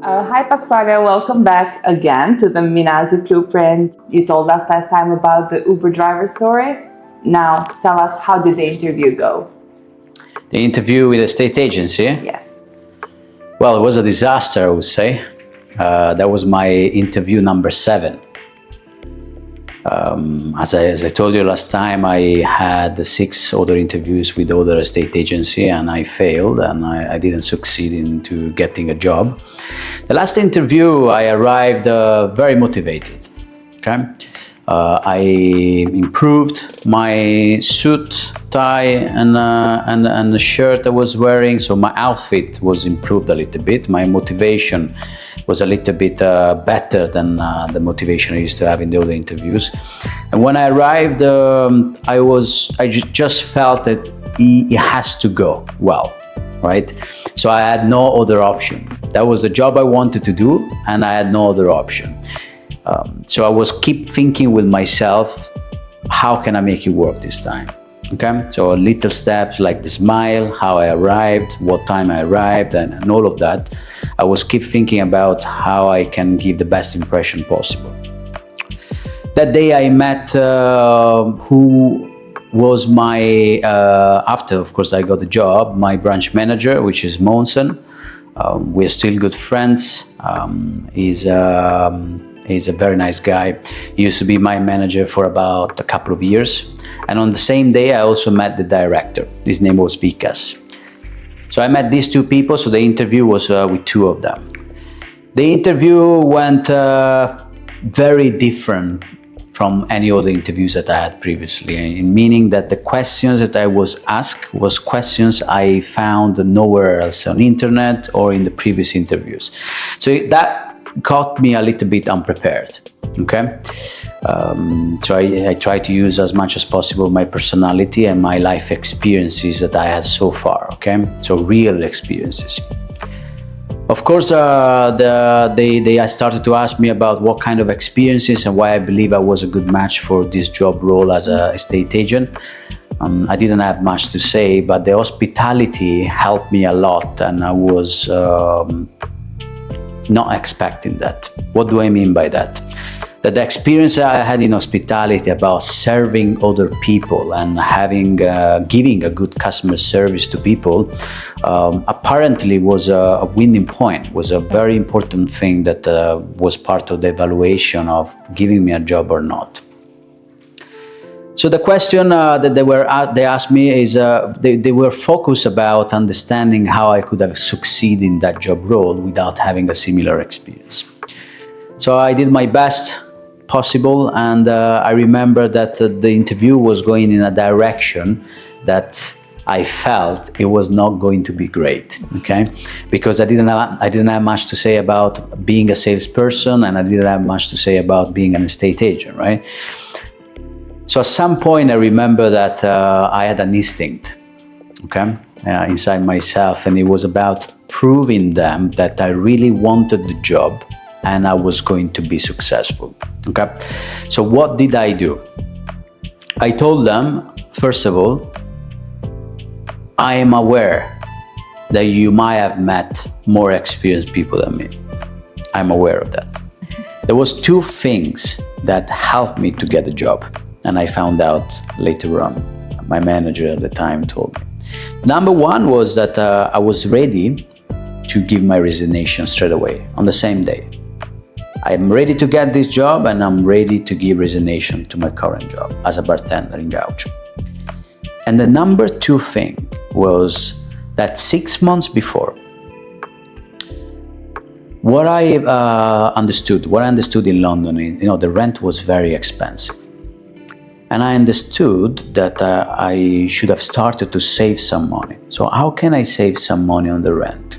Hi Pasquale, welcome back again to the Minasi Blueprint. You told us last time about the Uber driver story. Now tell us, how did the interview go? The interview with the state agency? Yes. Well, it was a disaster, I would say. That was my interview number 7. As I told you last time, I had 6 other interviews with other state agency and I failed and I didn't succeed into getting a job. The last interview, I arrived very motivated. Okay, I improved my suit, tie, and the shirt I was wearing. So my outfit was improved a little bit. My motivation was a little bit better than the motivation I used to have in the other interviews. And when I arrived, I just felt that it has to go well, right? So I had no other option. That was the job I wanted to do, and I had no other option. So I was keep thinking with myself, how can I make it work this time? Okay, so little steps like the smile, how I arrived, what time I arrived, and all of that. I was keep thinking about how I can give the best impression possible. That day I met who was my, after of course I got the job, my branch manager, which is Monson. We're still good friends. He's a very nice guy. He used to be my manager for about a couple of years. And on the same day, I also met the director. His name was Vikas. So I met these 2 people, so the interview was with 2 of them. The interview went very different from any other interviews that I had previously, meaning that the questions that I was asked was questions I found nowhere else on the internet or in the previous interviews. So that caught me a little bit unprepared. Okay, so I try to use as much as possible my personality and my life experiences that I had so far. Okay, so real experiences. Of course, they started to ask me about what kind of experiences and why I believe I was a good match for this job role as a estate agent. I didn't have much to say, but the hospitality helped me a lot, and I was not expecting that. What do I mean by that? That the experience I had in hospitality about serving other people and giving a good customer service to people apparently was a winning point, was a very important thing that was part of the evaluation of giving me a job or not. So the question that they asked me is, they were focused about understanding how I could have succeeded in that job role without having a similar experience. So I did my best possible, and I remember that the interview was going in a direction that I felt it was not going to be great, okay? Because I didn't have much to say about being a salesperson, and I didn't have much to say about being an estate agent, right? So at some point I remember that I had an instinct, okay, inside myself, and it was about proving them that I really wanted the job and I was going to be successful, okay? So what did I do? I told them, first of all, I am aware that you might have met more experienced people than me. I'm aware of that. There was 2 things that helped me to get the job, and I found out later on. My manager at the time told me. Number 1 was that I was ready to give my resignation straight away, on the same day. I'm ready to get this job, and I'm ready to give resignation to my current job as a bartender in Gaucho. And the number 2 thing was that 6 months before, what I understood in London, the rent was very expensive. And I understood that I should have started to save some money. So how can I save some money on the rent,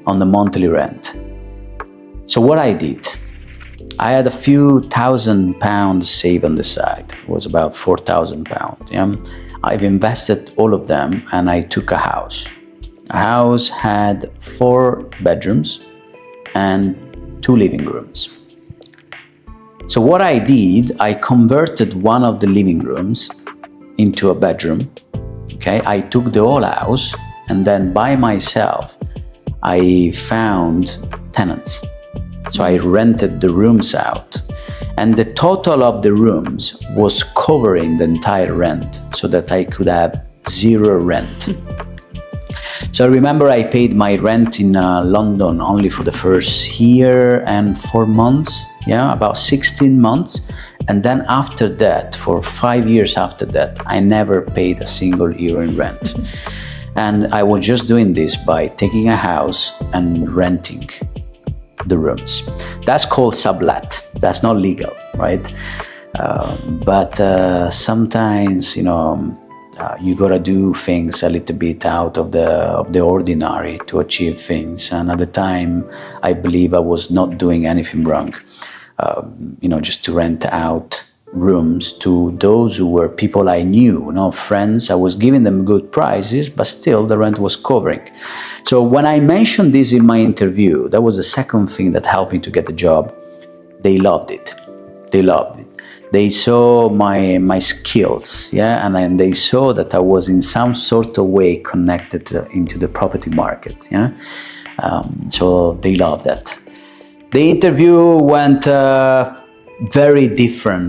on the monthly rent? So what I did, I had a few £1,000 saved on the side. It was about £4,000. Yeah? I've invested all of them, and I took a house. A house had 4 bedrooms and 2 living rooms. So what I did, I converted one of the living rooms into a bedroom. Okay, I took the whole house, and then by myself, I found tenants. So I rented the rooms out, and the total of the rooms was covering the entire rent, so that I could have zero rent. So I remember I paid my rent in London only for the first year and 4 months, about 16 months. And then after that, for 5 years after that, I never paid a single euro in rent. And I was just doing this by taking a house and renting the rooms. That's called sublet. That's not legal, right? But sometimes, you gotta do things a little bit out of the ordinary to achieve things. And at the time, I believe I was not doing anything wrong. Just to rent out rooms to those who were people I knew, friends. I was giving them good prices, but still the rent was covering. So when I mentioned this in my interview, that was the second thing that helped me to get the job. They loved it. They saw my skills, and then they saw that I was in some sort of way connected into the property market, so they loved that. The interview went very different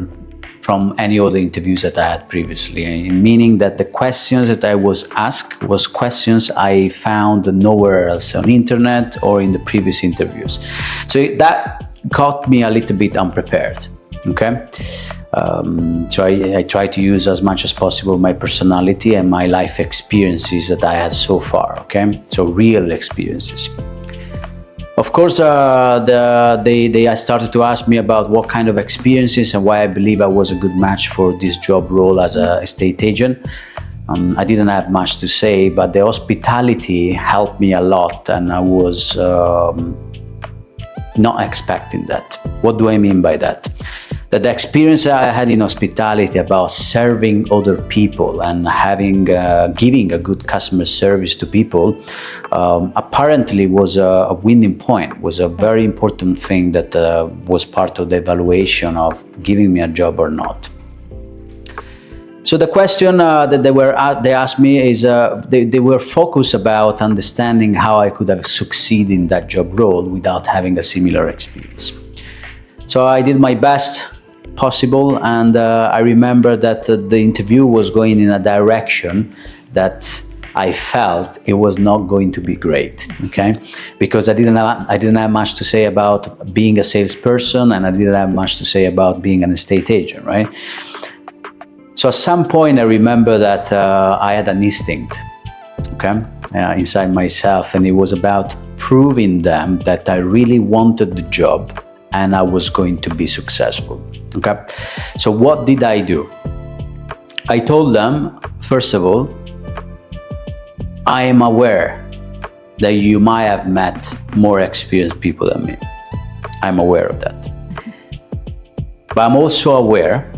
from any other interviews that I had previously, meaning that the questions that I was asked was questions I found nowhere else on the internet or in the previous interviews. So that caught me a little bit unprepared. Okay, so I try to use as much as possible my personality and my life experiences that I had so far. Okay, so real experiences. Of course, they started to ask me about what kind of experiences and why I believe I was a good match for this job role as an estate agent. I didn't have much to say, but the hospitality helped me a lot, and I was not expecting that. What do I mean by that? That the experience I had in hospitality about serving other people and giving a good customer service to people apparently was a winning point, was a very important thing that was part of the evaluation of giving me a job or not. So the question that they asked me is they were focused about understanding how I could have succeeded in that job role without having a similar experience. So I did my best possible, and I remember that the interview was going in a direction that I felt it was not going to be great, okay? Because I didn't have much to say about being a salesperson, and I didn't have much to say about being an estate agent, right? So at some point I remember that I had an instinct, okay, inside myself, and it was about proving them that I really wanted the job and I was going to be successful. Okay, so what did I do? I told them, first of all, I am aware that you might have met more experienced people than me. I'm aware of that. But I'm also aware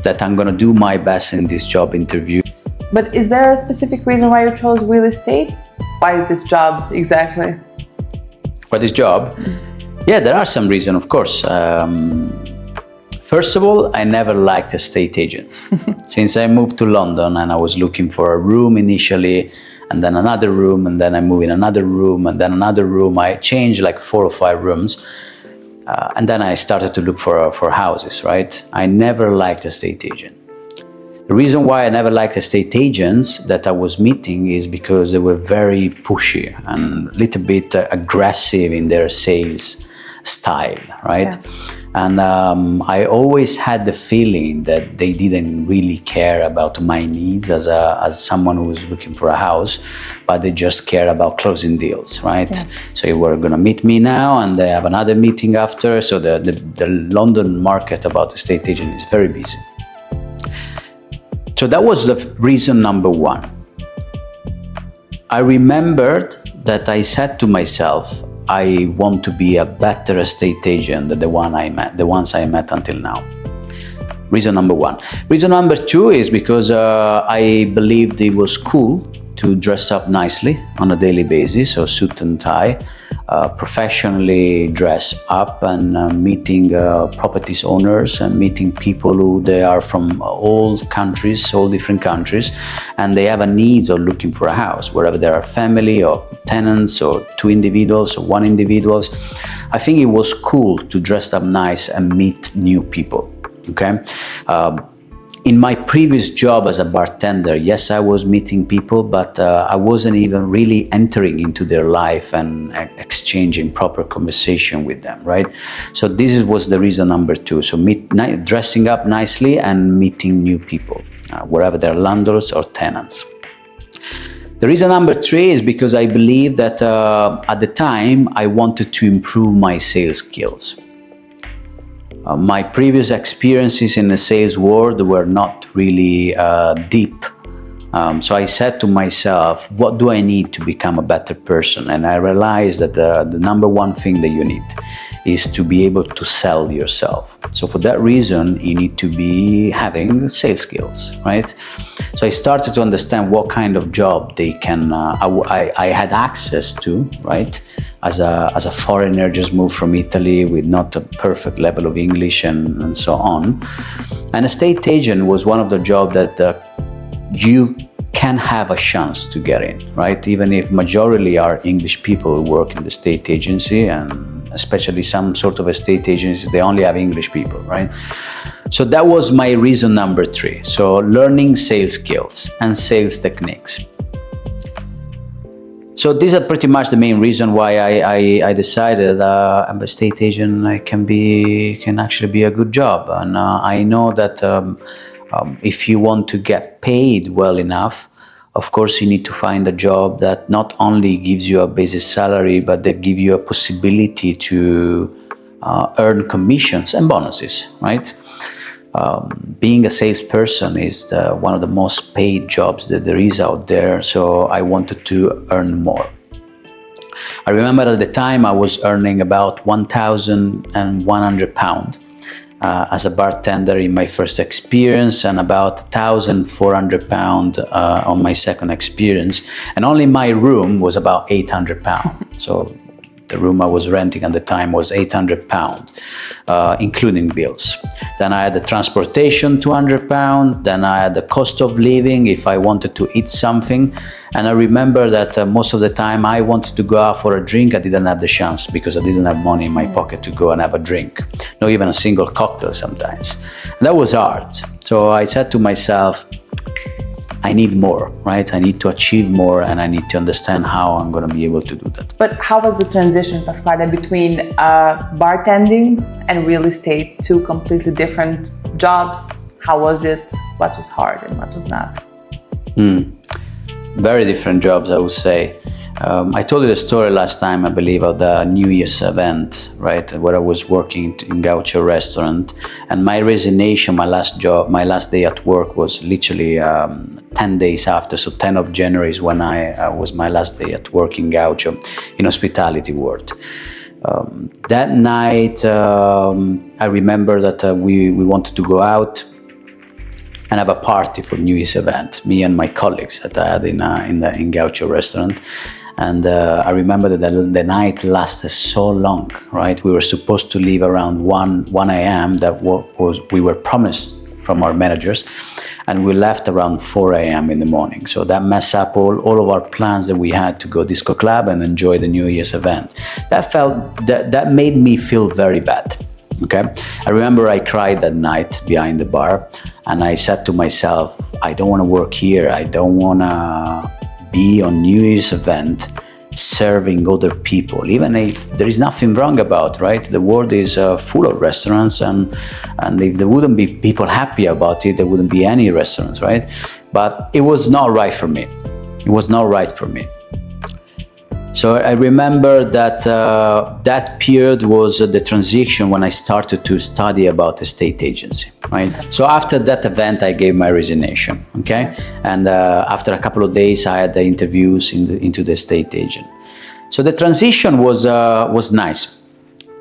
that I'm going to do my best in this job interview. But is there a specific reason why you chose real estate? Why this job exactly? For this job? Yeah, there are some reasons, of course. First of all, I never liked estate agents. Since I moved to London and I was looking for a room initially, and then another room, and then I moved in another room, and then another room. I changed like 4 or 5 rooms. And then I started to look for houses, right? I never liked estate agents. The reason why I never liked estate agents that I was meeting is because they were very pushy and a little bit aggressive in their sales style, right? Yeah. And I always had the feeling that they didn't really care about my needs as someone who was looking for a house, but they just care about closing deals, right? Yeah. So you were going to meet me now and they have another meeting after. So the London market about estate agent is very busy. So that was the reason number one. I remembered that I said to myself, I want to be a better estate agent than the ones I met until now. Reason number one. Reason number two is because I believed it was cool to dress up nicely on a daily basis, so suit and tie. professionally dress up and meeting properties owners and meeting people who they are from all countries, all different countries, and they have a need of looking for a house, wherever there are family or tenants or two individuals or one individuals. I think it was cool to dress up nice and meet new people. Okay. In my previous job as a bartender, yes, I was meeting people, but I wasn't even really entering into their life and exchanging proper conversation with them, right? So this was the reason number two. So dressing up nicely and meeting new people, wherever they're landlords or tenants. The reason number three is because I believe that at the time I wanted to improve my sales skills. My previous experiences in the sales world were not really deep. So I said to myself, what do I need to become a better person? And I realized that the number one thing that you need is to be able to sell yourself. So for that reason, you need to be having sales skills, right? So I started to understand what kind of job they can, I had access to, right? As a foreigner, just moved from Italy with not a perfect level of English and so on. An estate agent was one of the jobs that you can have a chance to get in, right? Even if majority are English people who work in the estate agency, and especially some sort of estate agencies, they only have English people, right? So that was my reason number three. So learning sales skills and sales techniques. So these are pretty much the main reason why I decided an estate agent can actually be a good job. And I know that if you want to get paid well enough, of course you need to find a job that not only gives you a basic salary, but that give you a possibility to earn commissions and bonuses, right? Being a salesperson is one of the most paid jobs that there is out there, so I wanted to earn more. I remember at the time I was earning about £1,100 as a bartender in my first experience, and about £1,400 on my second experience, and only my room was about £800. So the room I was renting at the time was £800, including bills. Then I had the transportation, £200. Then I had the cost of living if I wanted to eat something. And I remember that most of the time I wanted to go out for a drink, I didn't have the chance because I didn't have money in my pocket to go and have a drink, not even a single cocktail sometimes. And that was hard. So I said to myself, I need more, right? I need to achieve more, and I need to understand how I'm going to be able to do that. But how was the transition, Pasquale, between bartending and real estate, two completely different jobs? How was it? What was hard and what was not? Very different jobs, I would say. I told you the story last time, I believe, of the New Year's event, right? Where I was working in Gaucho restaurant, and my resignation, my last day at work was literally 10 days after. So 10th of January is when I was my last day at work in Gaucho, in hospitality world. That night, I remember that we wanted to go out and have a party for New Year's event, me and my colleagues that I had in Gaucho restaurant. And I remember that the night lasted so long, right? We were supposed to leave around 1 a.m. That we were promised from our managers, and we left around 4 a.m. in the morning. So that messed up all of our plans that we had to go disco club and enjoy the New Year's event. That made me feel very bad. Okay, I remember I cried that night behind the bar, and I said to myself, I don't want to work here. I don't want to be on New Year's event serving other people, even if there is nothing wrong about, right? The world is full of restaurants, and if there wouldn't be people happy about it, there wouldn't be any restaurants, right? But it was not right for me. It was not right for me. So I remember that that period was the transition when I started to study about estate agency, right? So after that event, I gave my resignation, okay? And after a couple of days, I had the interviews into the estate agent. So the transition was nice.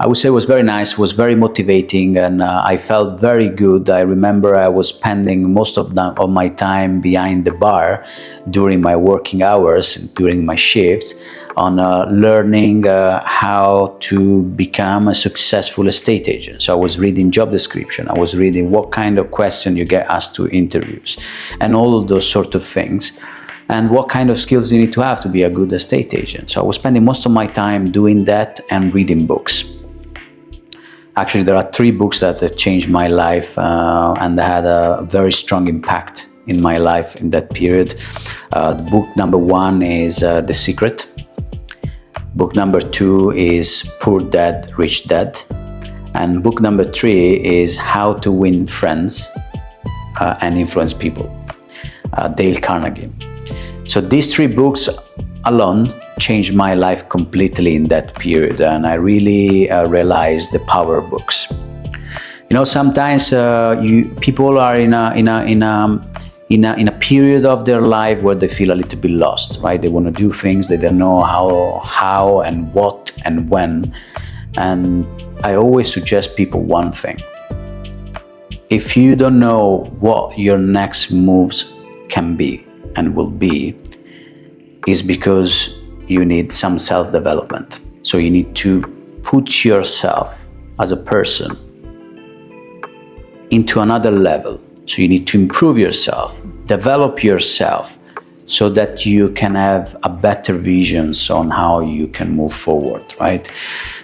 I would say it was very nice, was very motivating, and I felt very good. I remember I was spending most of my time behind the bar during my working hours, during my shifts, on learning how to become a successful estate agent. So I was reading job description, I was reading what kind of question you get asked to interviews, and all of those sort of things, and what kind of skills you need to be a good estate agent. So I was spending most of my time doing that and reading books. Actually, there are 3 books that have changed my life and had a very strong impact in my life in that period. Book number 1 is The Secret. Book number 2 is Poor Dad, Rich Dad. And book number 3 is How to Win Friends and Influence People, Dale Carnegie. So these 3 books alone changed my life completely in that period, and I really realized the power of books. You know, sometimes people are in a period of their life where they feel a little bit lost, right? They want to do things, they don't know how and what and when. And I always suggest people one thing: if you don't know what your next moves can be and will be, is because you need some self-development. So you need to put yourself as a person into another level. So you need to improve yourself, develop yourself, so that you can have a better visions on how you can move forward, right?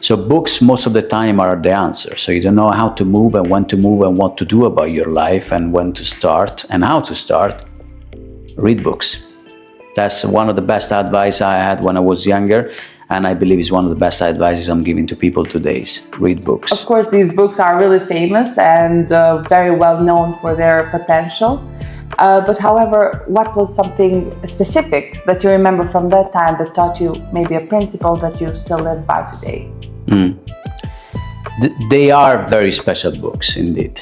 So books most of the time are the answer. So you don't know how to move and when to move and what to do about your life and when to start and how to start. Read books. That's one of the best advice I had when I was younger, and I believe it's one of the best advices I'm giving to people today. Read books. Of course, these books are really famous and very well known for their potential. But however, what was something specific that you remember from that time that taught you maybe a principle that you still live by today? They are very special books indeed.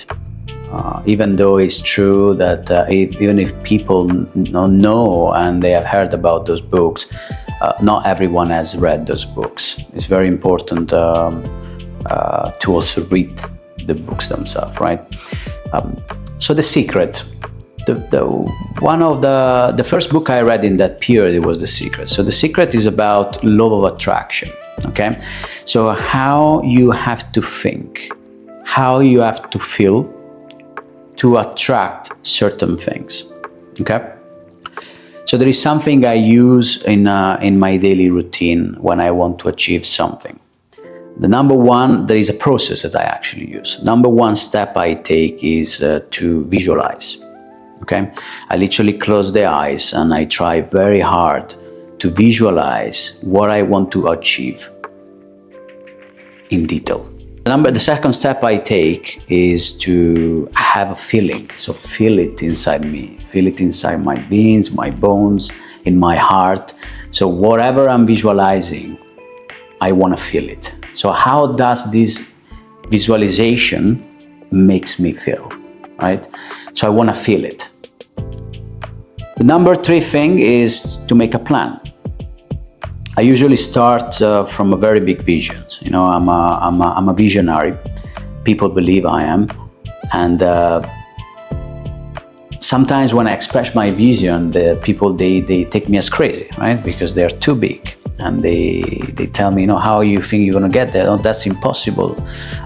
Even though it's true that even if people know and they have heard about those books, not everyone has read those books. It's very important to also read the books themselves, right? So The Secret, one of the first book I read in that period was The Secret. So The Secret is about law of attraction, okay? So how you have to think, how you have to feel to attract certain things, okay? So there is something I use in my daily routine when I want to achieve something. The number one, there is a process that I actually use. Number one step I take is to visualize, okay? I literally close the eyes and I try very hard to visualize what I want to achieve in detail. The second step I take is to have a feeling. So feel it inside me, feel it inside my veins, my bones, in my heart. So whatever I'm visualizing, I want to feel it. So how does this visualization makes me feel, right? So I want to feel it. The number 3 thing is to make a plan. I usually start from a very big vision. You know, I'm a visionary. People believe I am, and sometimes when I express my vision, the people they take me as crazy, right? Because they're too big, and they tell me, you know, how you think you're gonna get there? Oh, that's impossible.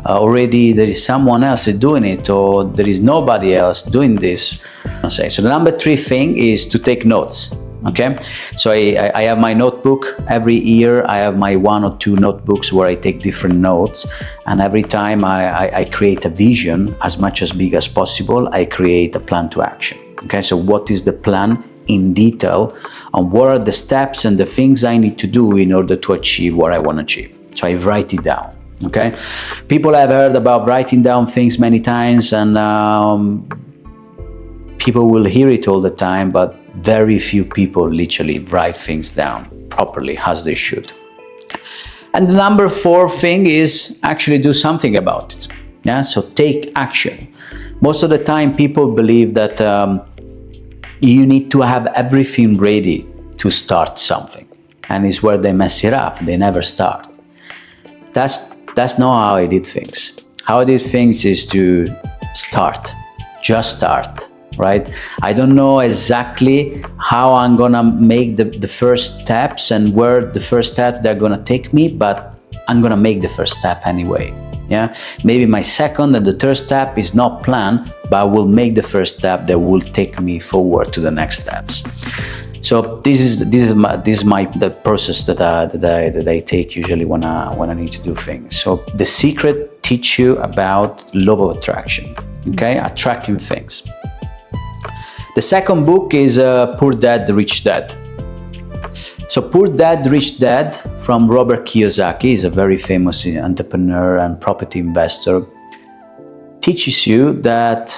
Already there is someone else doing it, or there is nobody else doing this. So the number 3 thing is to take notes. Okay, so I have my notebook. Every year I have my 1 or 2 notebooks where I take different notes, and every time I create a vision as much as big as possible, I create a plan to action. Okay, so what is the plan in detail, and what are the steps and the things I need to do in order to achieve what I want to achieve? So I write it down. Okay, people have heard about writing down things many times, and people will hear it all the time, but very few people literally write things down properly as they should. And the number 4 thing is actually do something about it. Yeah, so take action. Most of the time people believe that you need to have everything ready to start something, and it's where they mess it up. They never start. That's That's not how I did things. How I did things is to start, just start, right? I don't know exactly how I'm gonna make the first steps and where the first step they're gonna take me, but I'm gonna make the first step anyway. Yeah, maybe my second and the third step is not planned, but I will make the first step that will take me forward to the next steps. So this is the process that I take usually when I need to do things. So the secret teach you about law of attraction, okay, attracting things. The second book is Poor Dad, Rich Dad. So Poor Dad, Rich Dad from Robert Kiyosaki, is a very famous entrepreneur and property investor, teaches you that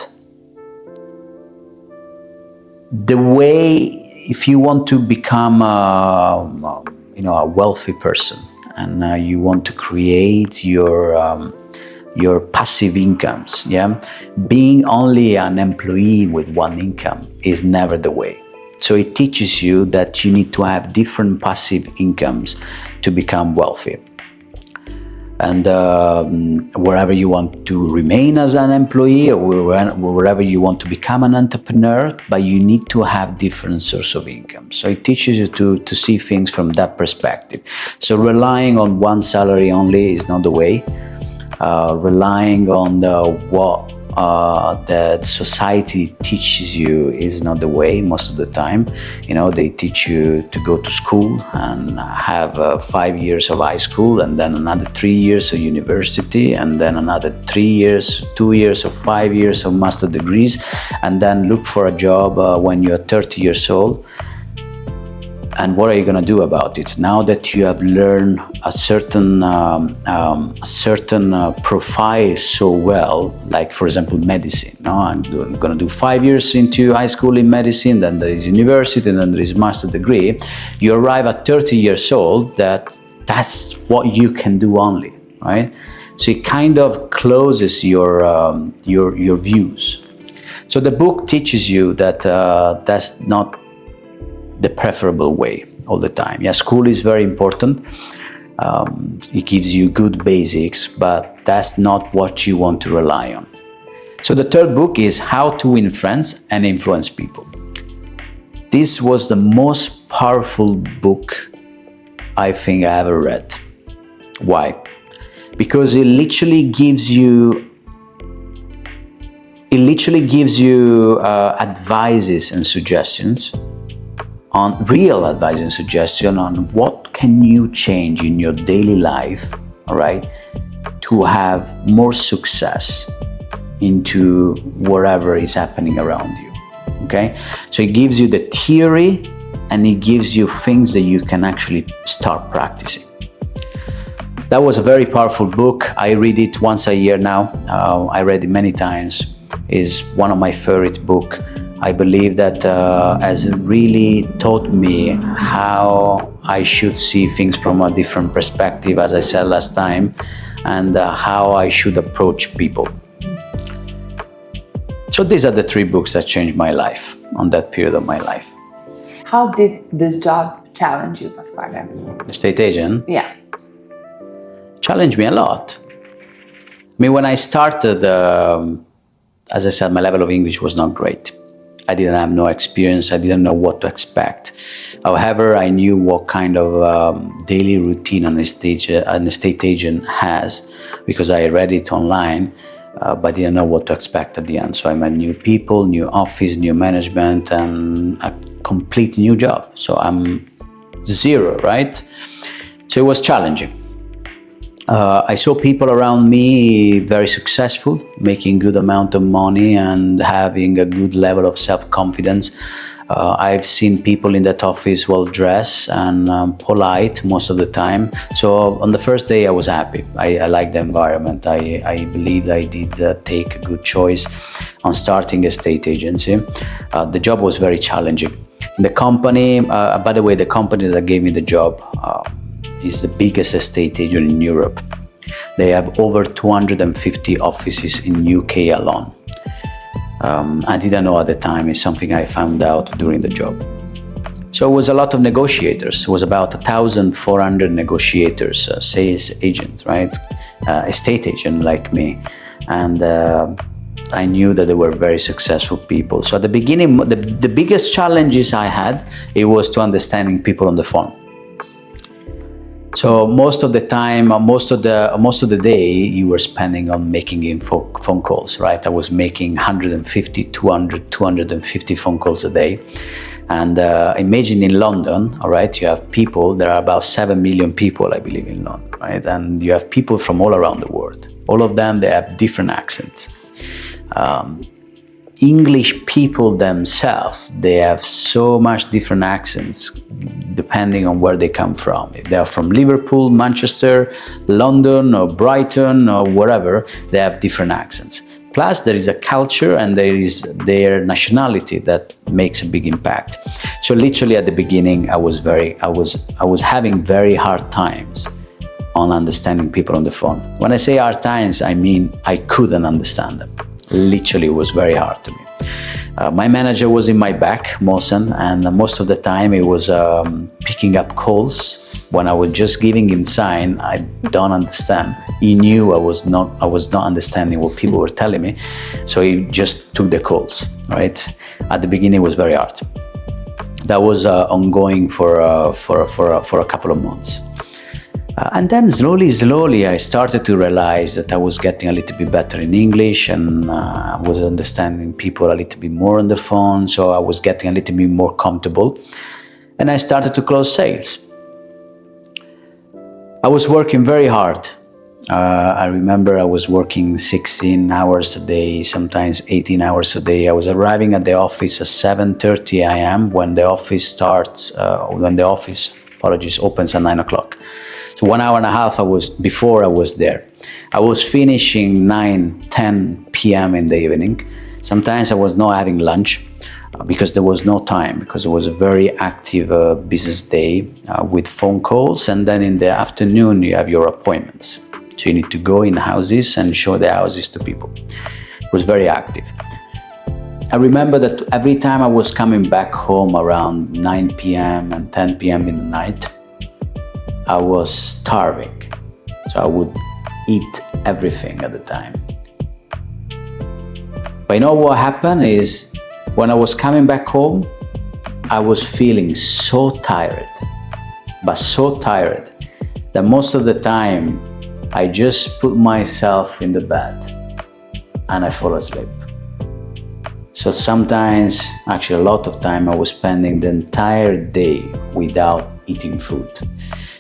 the way, if you want to become a wealthy person and you want to create your passive incomes, yeah, being only an employee with one income is never the way. So it teaches you that you need to have different passive incomes to become wealthy. And wherever you want to remain as an employee or wherever you want to become an entrepreneur, but you need to have different sources of income. So it teaches you to see things from that perspective. So relying on one salary only is not the way. Relying on what that society teaches you is not the way most of the time. You know, they teach you to go to school and have 5 years of high school and then another 3 years of university and then another 3 years, 2 years or 5 years of master degrees, and then look for a job when you're 30 years old. And what are you going to do about it now that you have learned a certain profile so well? Like, for example, medicine. No, I'm going to do 5 years into high school in medicine, then there is university, and then there is master degree. You arrive at 30 years old. That's what you can do only, right? So it kind of closes your views. So the book teaches you that that's not the preferable way all the time. Yeah, school is very important. It gives you good basics, but that's not what you want to rely on. So the third book is How to Win Friends and Influence People. This was the most powerful book I think I ever read. Why? Because it literally gives you advices and suggestions on real advice and suggestion on what can you change in your daily life, all right, to have more success into whatever is happening around you, okay? So it gives you the theory and it gives you things that you can actually start practicing. That was a very powerful book. I read it once a year now. I read it many times. It's one of my favorite books. I believe that has really taught me how I should see things from a different perspective, as I said last time, and how I should approach people. So these are the 3 books that changed my life on that period of my life. How did this job challenge you, Pasquale? Estate agent? Yeah. Challenged me a lot. I mean, when I started, as I said, my level of English was not great. I didn't have no experience. I didn't know what to expect. However, I knew what kind of daily routine an estate agent has because I read it online, but didn't know what to expect at the end. So I met new people, new office, new management, and a complete new job. So I'm zero, right? So it was challenging. I saw people around me very successful, making good amount of money and having a good level of self-confidence. I've seen people in that office well-dressed and polite most of the time. So on the first day I was happy. I liked the environment. I believed I did take a good choice on starting a estate agency. The job was very challenging. The company, by the way, the company that gave me the job is the biggest estate agent in Europe. They have over 250 offices in UK alone. I didn't know at the time. It's something I found out during the job. So it was a lot of negotiators. It was about 1,400 negotiators, sales agents, right? Estate agent like me. And I knew that they were very successful people. So at the beginning, the biggest challenges I had, it was to understanding people on the phone. So most of the time, most of the day, you were spending on making phone calls, right? I was making 150, 200, 250 phone calls a day. And imagine in London, all right, you have people, there are about 7 million people, I believe, in London, right? And you have people from all around the world. All of them, they have different accents. English people themselves, they have so much different accents depending on where they come from. If they are from Liverpool, Manchester, London, or Brighton, or wherever, they have different accents. Plus, there is a culture and there is their nationality that makes a big impact. So literally at the beginning, I was having very hard times on understanding people on the phone. When I say hard times, I mean I couldn't understand them. Literally, it was very hard to me. My manager was in my back, Mohsen, and most of the time he was picking up calls. When I was just giving him sign, I don't understand. He knew I was not understanding what people were telling me, so he just took the calls. Right? At the beginning, it was very hard. That was ongoing for a couple of months. And then slowly, I started to realize that I was getting a little bit better in English and I was understanding people a little bit more on the phone. So I was getting a little bit more comfortable and I started to close sales. I was working very hard. I remember I was working 16 hours a day, sometimes 18 hours a day. I was arriving at the office at 7:30 a.m. when the office opens at 9 o'clock. So 1 hour and a half before I was there. I was finishing 9-10 p.m. in the evening. Sometimes I was not having lunch because there was no time, because it was a very active business day with phone calls. And then in the afternoon, you have your appointments. So you need to go in houses and show the houses to people. It was very active. I remember that every time I was coming back home around 9 p.m. and 10 p.m. in the night, I was starving. So I would eat everything at the time. But you know what happened is when I was coming back home, I was feeling so tired, but so tired that most of the time I just put myself in the bed and I fall asleep. So sometimes, actually a lot of time, I was spending the entire day without eating food.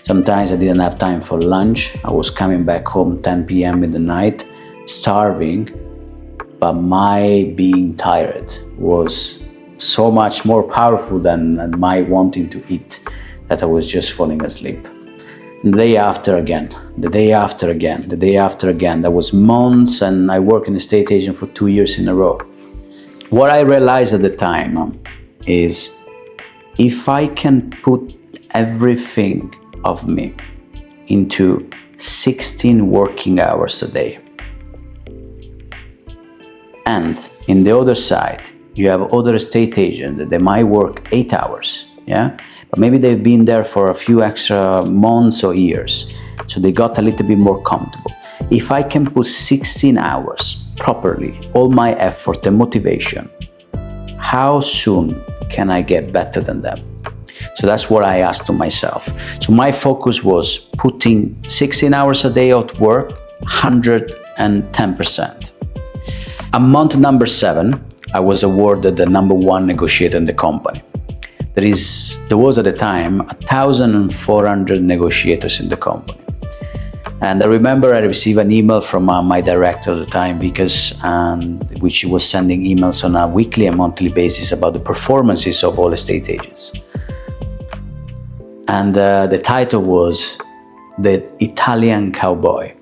Sometimes I didn't have time for lunch. I was coming back home 10 p.m. in the night, starving, but my being tired was so much more powerful than my wanting to eat that I was just falling asleep. And the day after again. That was months, and I worked in a estate agent for 2 years in a row. What I realized at the time is if I can put everything of me into 16 working hours a day, and in the other side, you have other estate agents that they might work 8 hours, yeah? But maybe they've been there for a few extra months or years, so they got a little bit more comfortable. If I can put 16 hours properly, all my effort and motivation, how soon can I get better than them? So that's what I asked to myself. So my focus was putting 16 hours a day at work, 110%. At month number 7, I was awarded the number 1 negotiator in the company. There was at the time 1,400 negotiators in the company. And I remember I received an email from my director at the time, which she was sending emails on a weekly and monthly basis about the performances of all estate agents. And the title was The Italian Cowboy.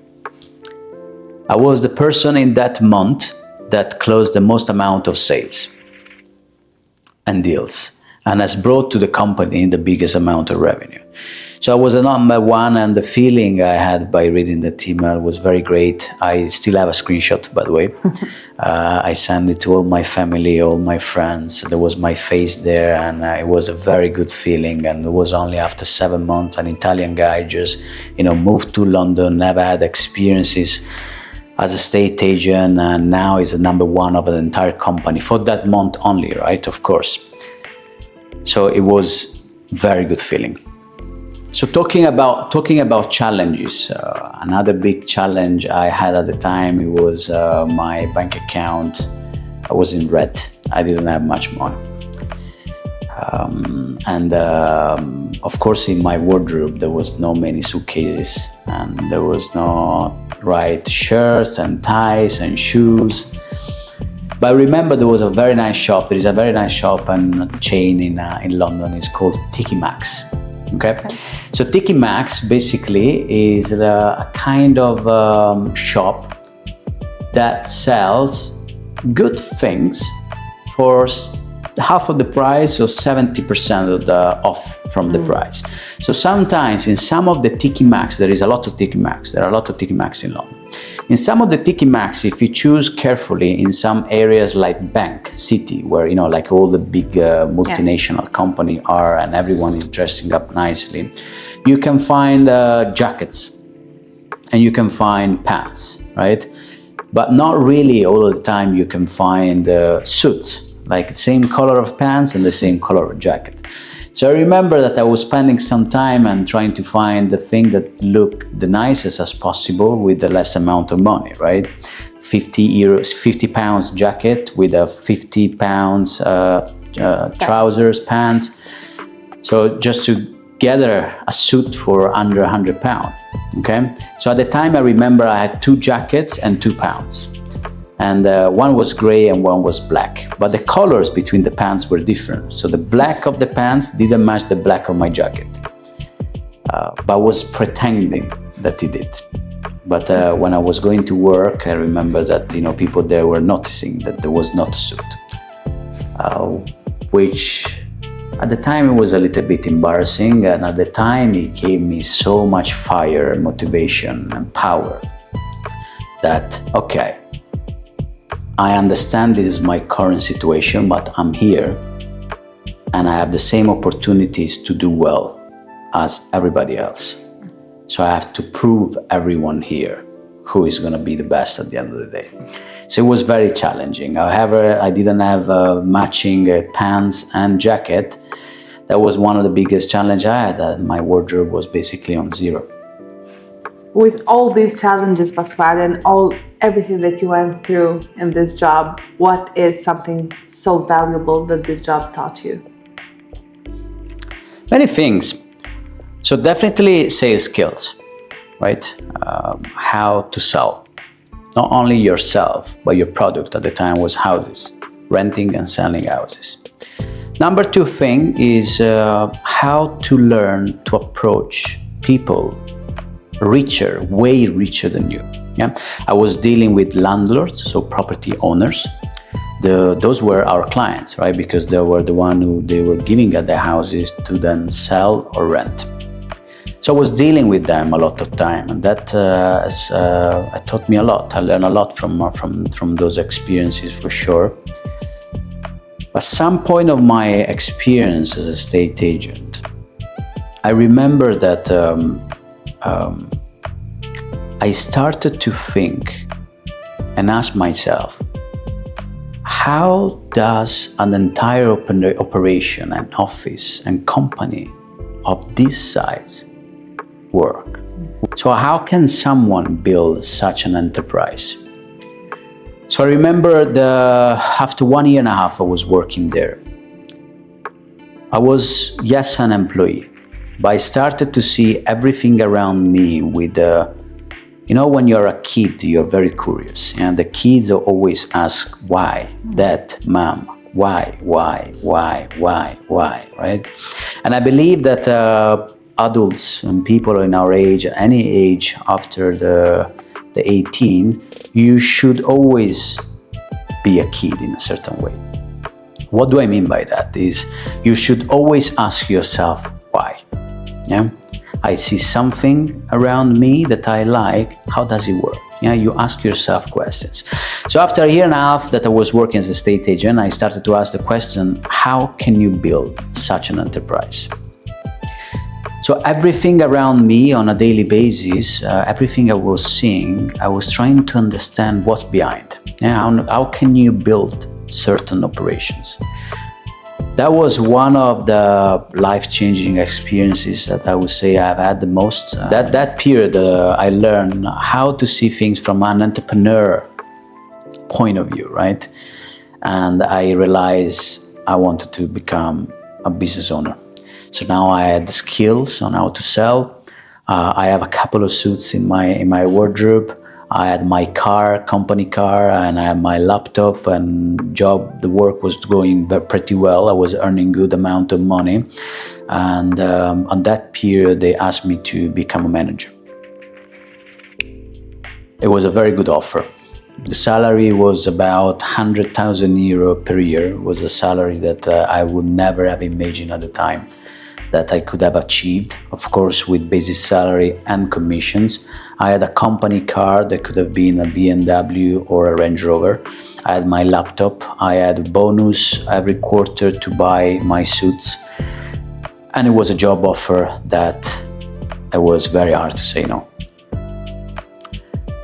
I was the person in that month that closed the most amount of sales and deals. and has brought to the company the biggest amount of revenue. So I was a number one, and the feeling I had by reading that email was very great. I still have a screenshot, by the way. I sent it to all my family, all my friends. There was my face there, and it was a very good feeling. And it was only after 7 months, an Italian guy just, moved to London, never had experiences as a state agent, and now is the number one of the entire company for that month only, right? Of course. So it was very good feeling. So talking about challenges, another big challenge I had at the time, it was my bank account. I was in red. I didn't have much money. Of course, in my wardrobe, there was no many suitcases, and there was no right shirts and ties and shoes. But I remember there was a very nice shop. There is a very nice shop and chain in London. It's called Tiki Maxx. Okay, so Tiki Maxx basically is a kind of shop that sells good things for half of the price or 70% of the off from the price. So sometimes in some of the Tiki Maxx, there is a lot of Tiki Maxx. There are a lot of Tiki Maxx in London. In some of the Tiki Maxx, if you choose carefully, in some areas like Bank City, where like all the big multinational company are, and everyone is dressing up nicely, you can find jackets and you can find pants, right? But not really all of the time you can find suits, like the same color of pants and the same color of jacket. So I remember that I was spending some time and trying to find the thing that looked the nicest as possible with the less amount of money, right? 50 pounds jacket with a 50 pounds trousers, pants. So just to gather a suit for under 100 pounds, okay? So at the time I remember I had 2 jackets and 2 pounds. And one was gray and one was black, but the colors between the pants were different. So the black of the pants didn't match the black of my jacket, but I was pretending that it did. But when I was going to work, I remember that people there were noticing that there was not a suit, which at the time it was a little bit embarrassing, and at the time it gave me so much fire, motivation, and power that okay, I understand this is my current situation, but I'm here and I have the same opportunities to do well as everybody else. So I have to prove everyone here who is going to be the best at the end of the day. So it was very challenging. However, I didn't have matching pants and jacket. That was one of the biggest challenges I had. My wardrobe was basically on zero. With all these challenges, Pasquale, and everything that you went through in this job, what is something so valuable that this job taught you? Many things. So definitely sales skills, right? How to sell. Not only yourself, but your product. At the time was houses, renting and selling houses. Number 2 thing is how to learn to approach people richer, way richer than you. Yeah, I was dealing with landlords, so property owners. Those were our clients, right? Because they were the one who they were giving us their houses to then sell or rent. So I was dealing with them a lot of time, and that taught me a lot. I learned a lot from those experiences for sure. At some point of my experience as a estate agent, I remember that I started to think and ask myself, how does an entire operation, an office and company of this size work? So how can someone build such an enterprise? So I remember after 1.5 years I was working there. I was, yes, an employee, but I started to see everything around me with when you're a kid, you're very curious. And the kids always ask, why? Dad, mom, why, right? And I believe that adults and people in our age, any age after the 18, you should always be a kid in a certain way. What do I mean by that? Is you should always ask yourself why. Yeah, I see something around me that I like. How does it work? Yeah, you ask yourself questions. So after a year and a half that I was working as a estate agent, I started to ask the question, how can you build such an enterprise? So everything around me on a daily basis, everything I was seeing, I was trying to understand what's behind. Yeah, how can you build certain operations? That was one of the life-changing experiences that I would say I've had the most. That period, I learned how to see things from an entrepreneur point of view, right? And I realized I wanted to become a business owner. So now I had the skills on how to sell. I have a couple of suits in my wardrobe. I had my car, company car, and I had my laptop and job. The work was going pretty well. I was earning good amount of money. And on that period, they asked me to become a manager. It was a very good offer. The salary was about 100,000 euro per year. It was a salary that I would never have imagined at the time that I could have achieved, of course, with basic salary and commissions. I had a company car that could have been a BMW or a Range Rover. I had my laptop. I had a bonus every quarter to buy my suits. And it was a job offer that it was very hard to say no.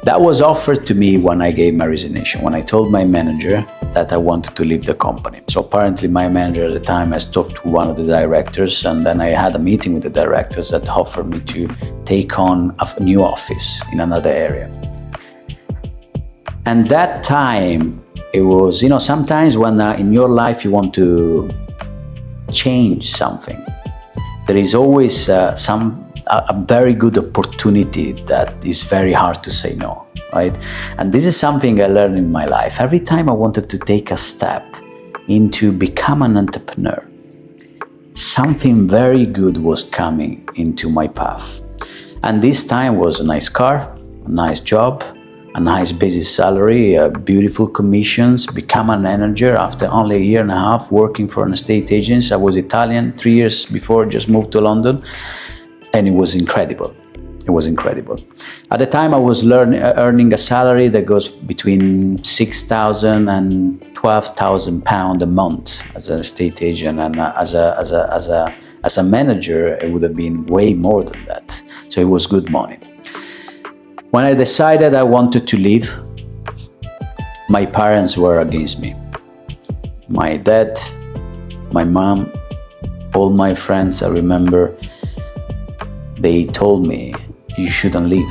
That was offered to me when I gave my resignation, when I told my manager that I wanted to leave the company. So apparently my manager at the time has talked to one of the directors, and then I had a meeting with the directors that offered me to take on a new office in another area. And that time, it was, sometimes when in your life you want to change something, there is always a very good opportunity that is very hard to say no, right? And this is something I learned in my life. Every time I wanted to take a step into become an entrepreneur, something very good was coming into my path. And this time was a nice car, a nice job, a nice basic salary, beautiful commissions, become a manager after only a year and a half working for an estate agent. I was Italian, 3 years before, just moved to London. And it was incredible. It was incredible. At the time, I was earning a salary that goes between 6,000 and 12,000 pounds a month as an estate agent, and as a manager, it would have been way more than that. So it was good money. When I decided I wanted to leave, my parents were against me. My dad, my mom, all my friends, I remember, they told me, you shouldn't leave.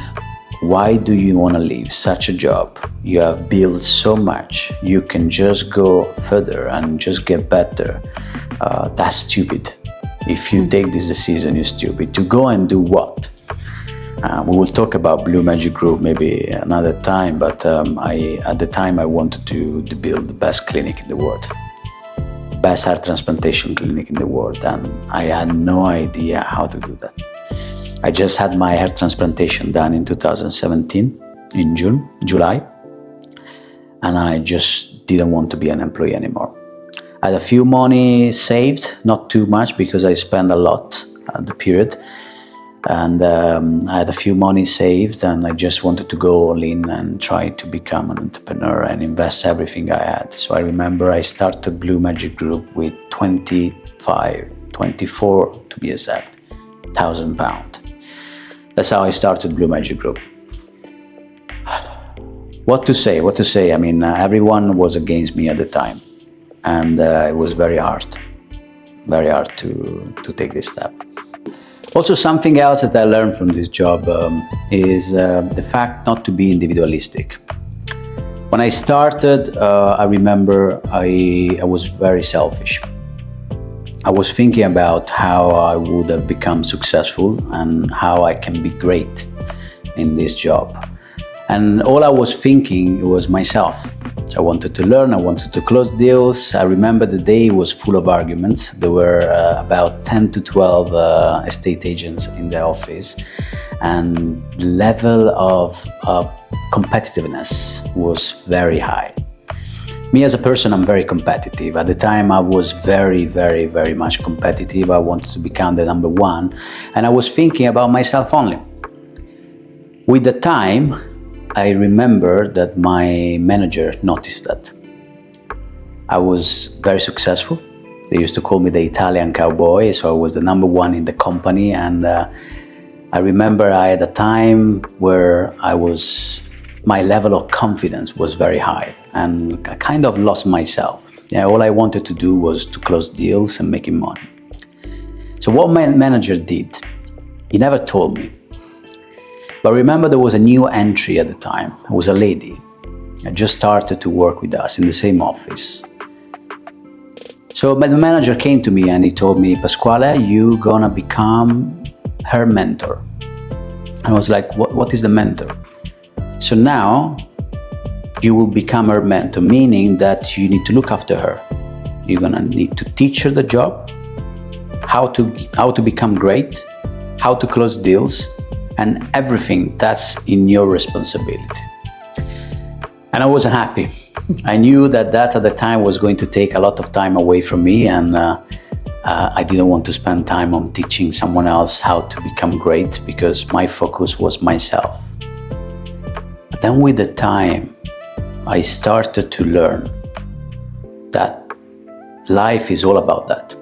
Why do you want to leave such a job? You have built so much. You can just go further and just get better. That's stupid. If you take this decision, you're stupid. To go and do what? We will talk about Blue Magic Group maybe another time, but at the time I wanted to build the best clinic in the world. The best heart transplantation clinic in the world, and I had no idea how to do that. I just had my heart transplantation done in 2017, in July, and I just didn't want to be an employee anymore. I had a few money saved, not too much because I spent a lot at the period, and I had a few money saved, and I just wanted to go all in and try to become an entrepreneur and invest everything I had. So I remember I started Blue Magic Group with 24 to be exact, £1,000. That's how I started Blue Magic Group. What to say? I mean, everyone was against me at the time, and it was very hard to take this step. Also, something else that I learned from this job is the fact not to be individualistic. When I started, I remember I was very selfish. I was thinking about how I would have become successful and how I can be great in this job. And all I was thinking was myself. So I wanted to learn, I wanted to close deals. I remember the day was full of arguments. There were about 10 to 12 estate agents in the office, and the level of competitiveness was very high. Me as a person, I'm very competitive. At the time, I was very, very, very much competitive. I wanted to become the number one, and I was thinking about myself only. With the time, I remember that my manager noticed that. I was very successful. They used to call me the Italian cowboy, so I was the number one in the company. And I remember I had a time where my level of confidence was very high, and I kind of lost myself. Yeah, all I wanted to do was to close deals and making money. So what my manager did, he never told me. But remember, there was a new entry at the time. It was a lady. I just started to work with us in the same office. So the manager came to me and he told me, Pasquale, you're gonna become her mentor. I was like, what is the mentor? So now you will become her mentor, meaning that you need to look after her. You're gonna need to teach her the job, how to become great, how to close deals, and everything that's in your responsibility. And I wasn't happy. I knew that at the time was going to take a lot of time away from me, and I didn't want to spend time on teaching someone else how to become great because my focus was myself. But then with the time, I started to learn that life is all about that.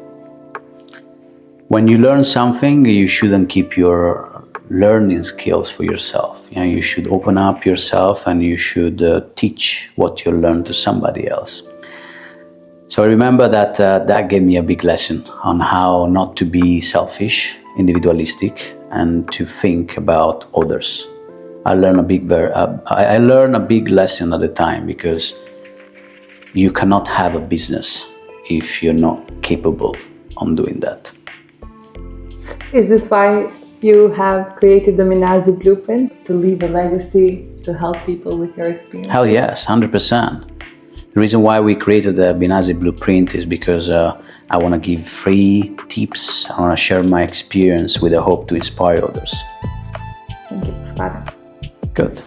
When you learn something, you shouldn't keep your learning skills for yourself. You know, you should open up yourself and you should teach what you learn to somebody else. So I remember that that gave me a big lesson on how not to be selfish, individualistic, and to think about others. I learned a big lesson at the time, because you cannot have a business if you're not capable of doing that. Is this why you have created the Minasi blueprint, to leave a legacy, to help people with your experience? Hell yes, 100%. The reason why we created the Minasi blueprint is because I want to give free tips. I want to share my experience with the hope to inspire others. Thank you, Pasquale. Good.